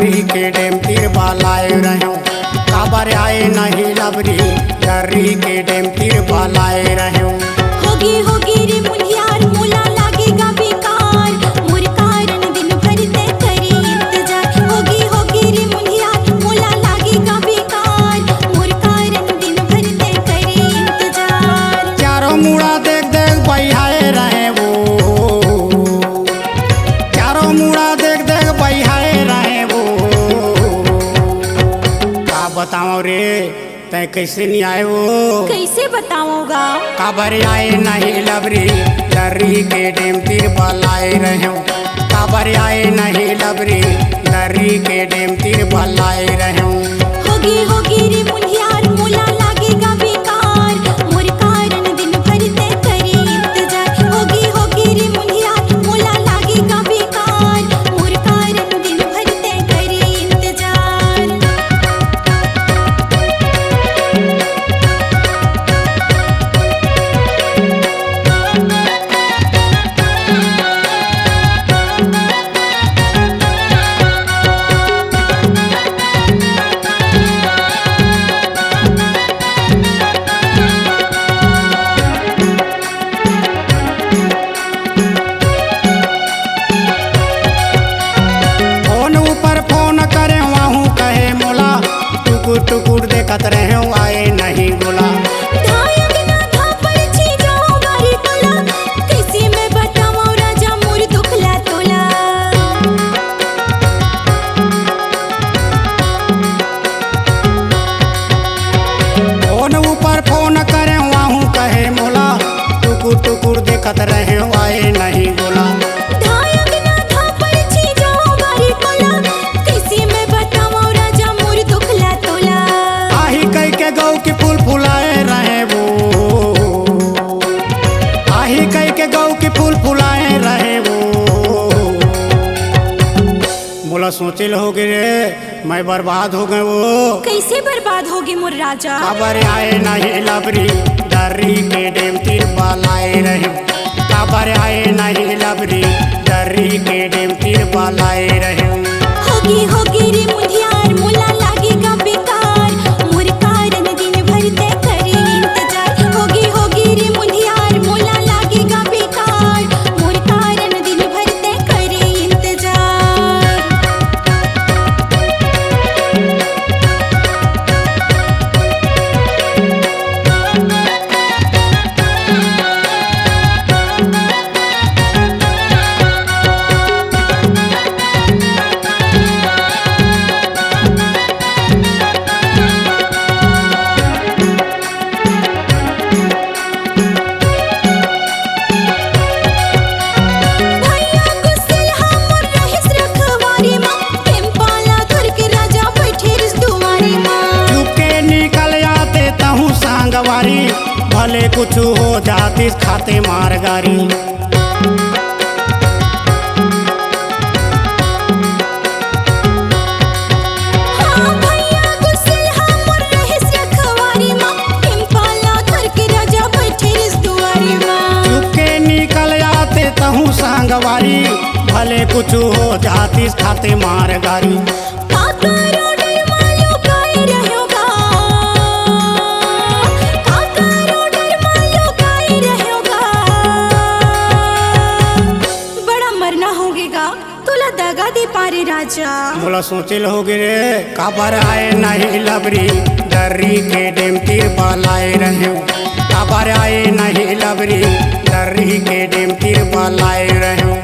दर्री के डेम तीर बालाए रहूं काबर आए नहीं लबरी दर्री के डेम तीर बालाए रहूं। होगी रे मुनियार मोला लागेगा बेकार मोर कारण दिन भर ते करे इंतजार। होगी रे मुनियार मोला लागेगा बेकार मोर कारण दिन भर ते करे इंतजार। चारों मुड़ा देख देख बहियाए रहे वो, चारों मुड़ा देख देख बहियाए रहे वो। का बताओ रे तै कैसे नहीं आए वो, कैसे बताऊंगा काबर आए नहीं लबरी दर्री के डेम तीर बालाए रहूं काबर आए नहीं लबरी दर्री के डेम तीर बालाए रहूं। होगी रे मुनियार मोला लागेगा बेकार मोर कारण दिन भर ते करे इंतजार। होगी रे मुनियार मोला लागेगा बेकार मोर कारण दिन भर ते करे इंतजार। टुकुर देखत रहे आए नहीं बोला। कैसे मैं बताऊं राजा मोर दुखला तोला। फोन ऊपर फोन करे वाहू कहे मोला टुकुर देखत रहे आए नहीं बोला। गौ के फूल फुलाए रहे वो, आही कह के गौ के फूल फुलाए रहे वो। बोला सोचे हो गए रे मैं बर्बाद हो गए वो। कैसे बर्बाद होगी मोर राजा, काबर आए नहीं लबरी दर्री के डेम तीर बालाए रहे काबर आए नहीं लबरी दर्री के डेम तीर बालाए रहे। होगी रे मुनियार मोला लागेगा बेकार मोर कारण दिन भर ते करे इंतजार। होगी रे मुनियार मोला लागेगा बेकार मोर कारण दिन भर ते करे इंतजार। भले कुछ हो जाती खाते मार गारी। चुपके निकल आते तहु संगवारी भले कुछ हो जाती खाते मार गारी। बोला सोचे हो गए रे काबर आए नहीं लबरी दर्री के डेम तीर बालाए रहूं काबर आए नहीं लबरी दर्री के डेम तीर बालाए रहूं।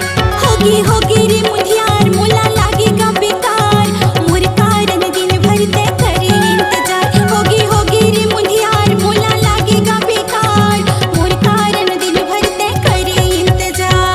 होगी रे मुनियार मोला लागेगा बेकार मोर कारण दिन भर ते करे इंतजार। होगी रे मुनियार मोला लागेगा बेकार मोर कारण दिन भर ते करे इंतजार।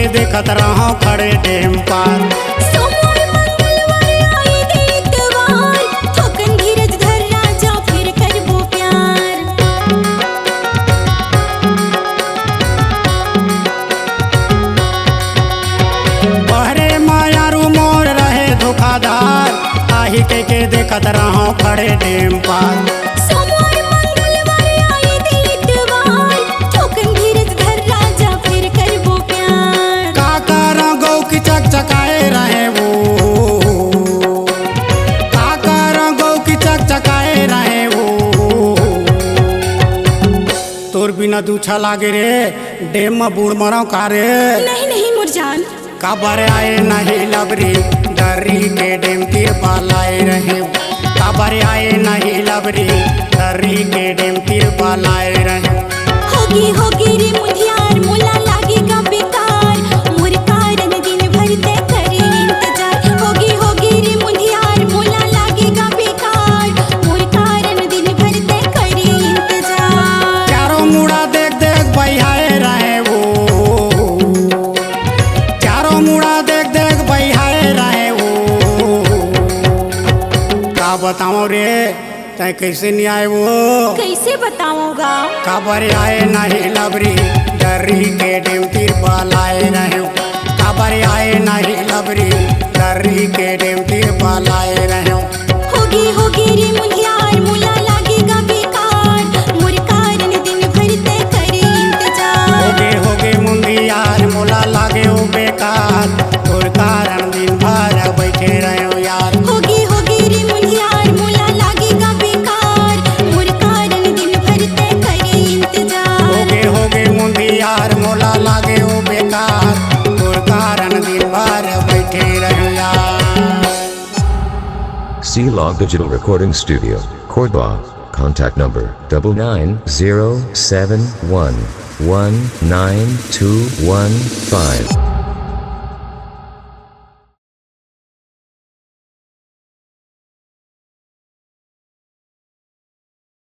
देखत रहो खड़े डेम पार। बड़े डेम पार। सोमवार मंगलवार आए दिन इतवार, ठोकन धीरज धर राजा फिर करबो प्यार। काका रंगो की चकचकाए रहे वो, काका रंगो की चकचकाए रहे वो। तोर बिना दूछा लागे रे डेम में बूढ़ मरो कारे। नहीं नहीं मुरजान, काबर आए नहीं लबरी दर्री के डेम तीर पालाए रहे। काबर आए नहीं लबरी दर्री के डेम तीर पालाए रहे। होगी रे मुंधियार मोला लागेगा बेकार, मोर कारण दिन भर ते करे इंतजार। होगी रे मुंधियार मोला लागेगा बेकार, मोर कारण दिन भर ते करे इंतजार। चारों मुड़ा देख देख बहियाए रहे वो, चारों मुड़ा देख देख बहियाए रहे वो। का बताओ रे तै कैसे नहीं आए वो, कैसे बताऊंगा। काबर आए नहीं लबरी दर्री के डेम तीर पालाए रहे। काबर आए नहीं लबरी दर्री के डेम तीर पालाए रहे। होगी रे मुंधियार मोला लागेगा बेकार, मोर कारण दिन भर ते करे इंतजार। होगे मुंदियार मोला लागे हो बेकार, और कारण दिन भर बैठे रहे हो यार। होगी रे मुंधियार मोला लागेगा बेकार, मोर कारण दिन भर ते करे इंतजार। होगे मुंदियार मोला लागे हो बेकार, और कारण दिन भर बैठे रहे हो यार। C-Log Digital Recording Studio, Cordoba. Contact number 9907119215.